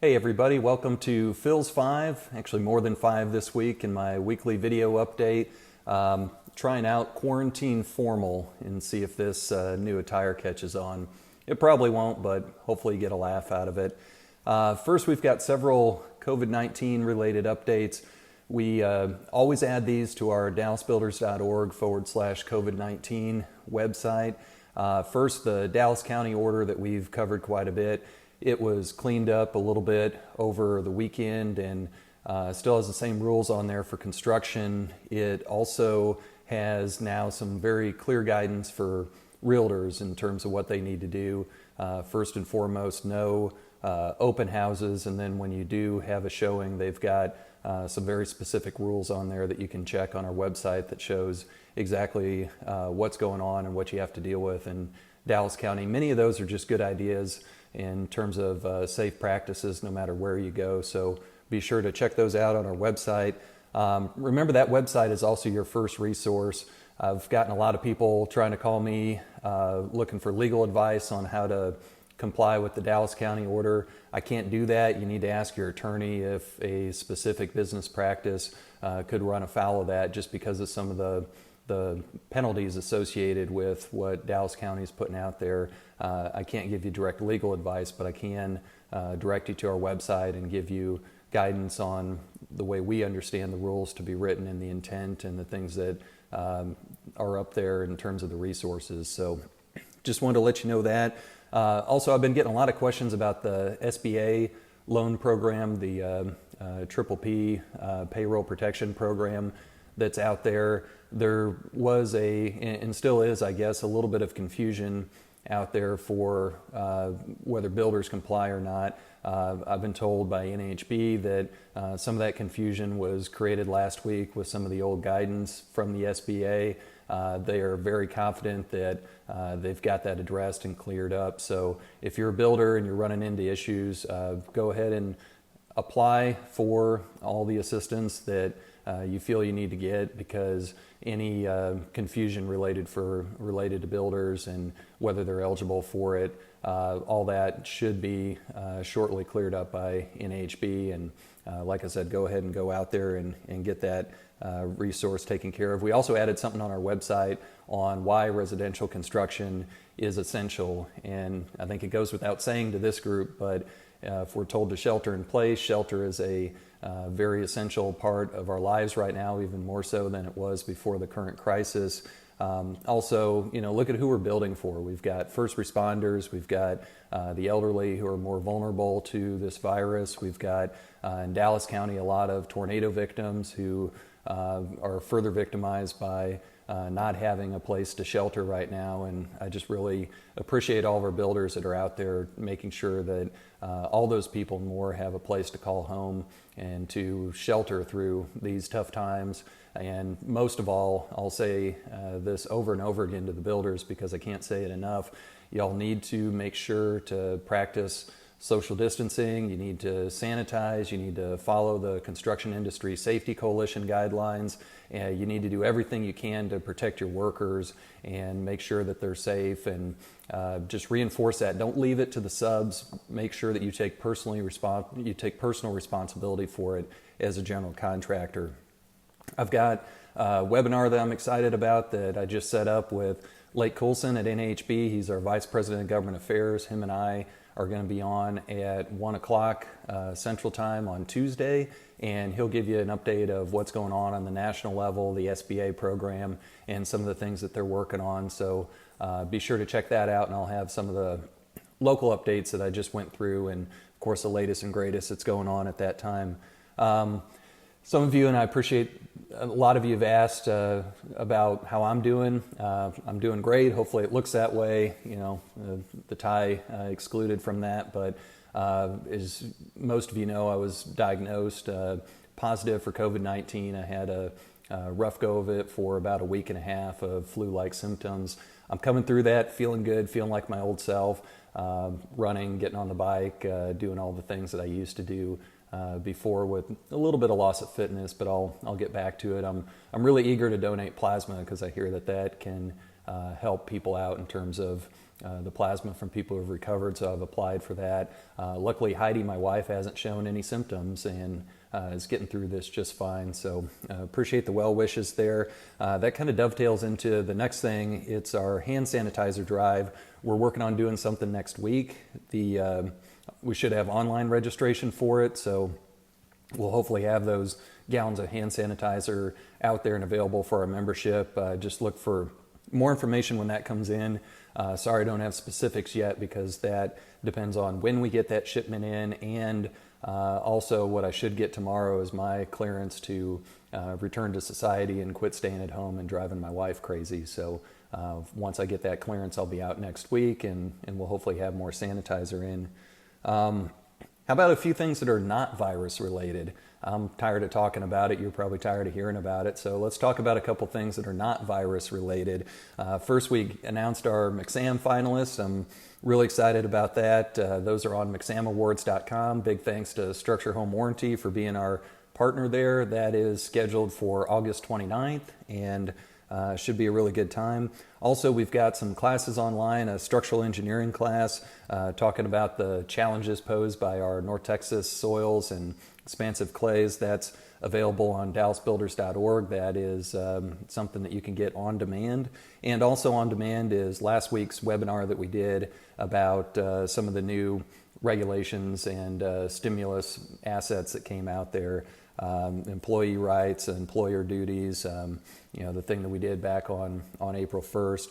Hey everybody, welcome to PhilsPhive, actually more than 5 this week in my weekly video update. Trying out Quarantine Formal and see if this new attire catches on. It probably won't, but hopefully you get a laugh out of it. First, we've got several COVID-19 related updates. We always add these to our dallasbuilders.org/COVID-19 website. First, the Dallas County order that we've covered quite a bit. It was cleaned up a little bit over the weekend and still has the same rules on there for construction. It also has now some very clear guidance for realtors in terms of what they need to do. First and foremost, no open houses, and then when you do have a showing, they've got some very specific rules on there that you can check on our website that shows exactly what's going on and what you have to deal with in Dallas County. Many of those are just good ideas in terms of safe practices no matter where you go, so be sure to check those out on our website. Remember, that website is also your first resource. I've gotten a lot of people trying to call me looking for legal advice on how to comply with the Dallas County order. I can't do that. You need to ask your attorney if a specific business practice could run afoul of that, just because of some of the penalties associated with what Dallas County is putting out there. I can't give you direct legal advice, but I can direct you to our website and give you guidance on the way we understand the rules to be written and the intent and the things that are up there in terms of the resources. So just wanted to let you know that. Also, I've been getting a lot of questions about the SBA Loan Program, the PPP Payroll Protection Program that's out there. There was and still is, I guess, a little bit of confusion out there for whether builders comply or not. I've been told by NAHB that some of that confusion was created last week with some of the old guidance from the SBA. They are very confident that they've got that addressed and cleared up. So if you're a builder and you're running into issues, go ahead and apply for all the assistance that you feel you need to get, because any confusion related to builders and whether they're eligible for it, all that should be shortly cleared up by NAHB. And like I said, go ahead and go out there and get that resource taken care of. We also added something on our website on why residential construction is essential, and I think it goes without saying to this group, but if we're told to shelter in place, shelter is a very essential part of our lives right now, even more so than it was before the current crisis. Also, look at who we're building for. We've got first responders, we've got the elderly who are more vulnerable to this virus. We've got in Dallas County a lot of tornado victims who are further victimized by not having a place to shelter right now. And I just really appreciate all of our builders that are out there making sure that all those people and more have a place to call home and to shelter through these tough times. And most of all, I'll say this over and over again to the builders because I can't say it enough. Y'all need to make sure to practice social distancing. You need to sanitize. You need to follow the Construction Industry Safety Coalition guidelines. You need to do everything you can to protect your workers and make sure that they're safe, and just reinforce that. Don't leave it to the subs. Make sure that you take personal responsibility for it as a general contractor. I've got a webinar that I'm excited about that I just set up with Coulson at NAHB. He's our Vice President of Government Affairs. Him and I are going to be on at 1 o'clock Central Time on Tuesday, and he'll give you an update of what's going on the national level, the SBA program, and some of the things that they're working on. So be sure to check that out, and I'll have some of the local updates that I just went through, and of course the latest and greatest that's going on at that time. Some of you, and I appreciate a lot of you have asked about how I'm doing. I'm doing great. Hopefully it looks that way. The tie excluded from that. But as most of you know, I was diagnosed positive for COVID-19. I had a rough go of it for about a week and a half of flu-like symptoms. I'm coming through that, feeling good, feeling like my old self, running, getting on the bike, doing all the things that I used to do before, with a little bit of loss of fitness, but I'll get back to it. I'm really eager to donate plasma because I hear that can help people out in terms of the plasma from people who've recovered, so I've applied for that. Luckily, Heidi, my wife, hasn't shown any symptoms and is getting through this just fine, so appreciate the well wishes there. That kind of dovetails into the next thing. It's our hand sanitizer drive. We're working on doing something next week. We should have online registration for it, so we'll hopefully have those gallons of hand sanitizer out there and available for our membership. Just look for more information when that comes in. Sorry, I don't have specifics yet because that depends on when we get that shipment in, and also what I should get tomorrow is my clearance to return to society and quit staying at home and driving my wife crazy. So once I get that clearance, I'll be out next week, and we'll hopefully have more sanitizer in. How about a few things that are not virus related? I'm tired of talking about it. You're probably tired of hearing about it. So let's talk about a couple things that are not virus related. First, we announced our McSam finalists. I'm really excited about that. Those are on McSamAwards.com. Big thanks to Structure Home Warranty for being our partner there. That is scheduled for August 29th and should be a really good time. Also, we've got some classes online, a structural engineering class talking about the challenges posed by our North Texas soils and expansive clays. That's available on DallasBuilders.org. That is something that you can get on demand. And also on demand is last week's webinar that we did about some of the new regulations and stimulus assets that came out there. Employee rights, employer duties, the thing that we did back on April 1st.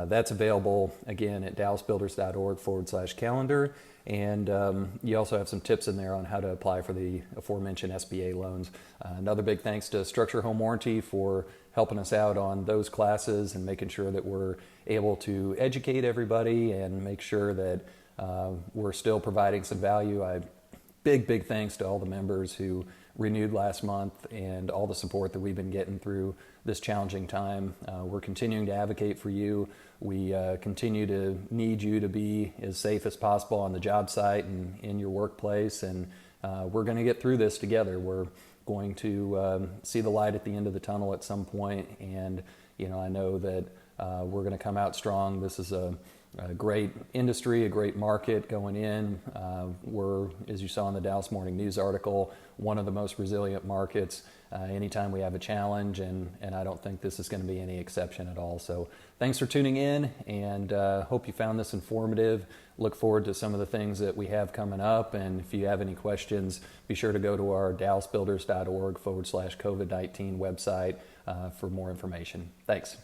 That's available again at dallasbuilders.org/calendar. And you also have some tips in there on how to apply for the aforementioned SBA loans. Another big thanks to Structure Home Warranty for helping us out on those classes and making sure that we're able to educate everybody and make sure that we're still providing some value. Big thanks to all the members who renewed last month and all the support that we've been getting through this challenging time. We're continuing to advocate for you. We continue to need you to be as safe as possible on the job site and in your workplace, and we're going to get through this together. We're going to see the light at the end of the tunnel at some point, and I know that we're going to come out strong. This is a great industry, a great market going in. We're, as you saw in the Dallas Morning News article, one of the most resilient markets anytime we have a challenge, and I don't think this is going to be any exception at all. So thanks for tuning in, and hope you found this informative. Look forward to some of the things that we have coming up, and if you have any questions, be sure to go to our dallasbuilders.org/COVID-19 website for more information. Thanks.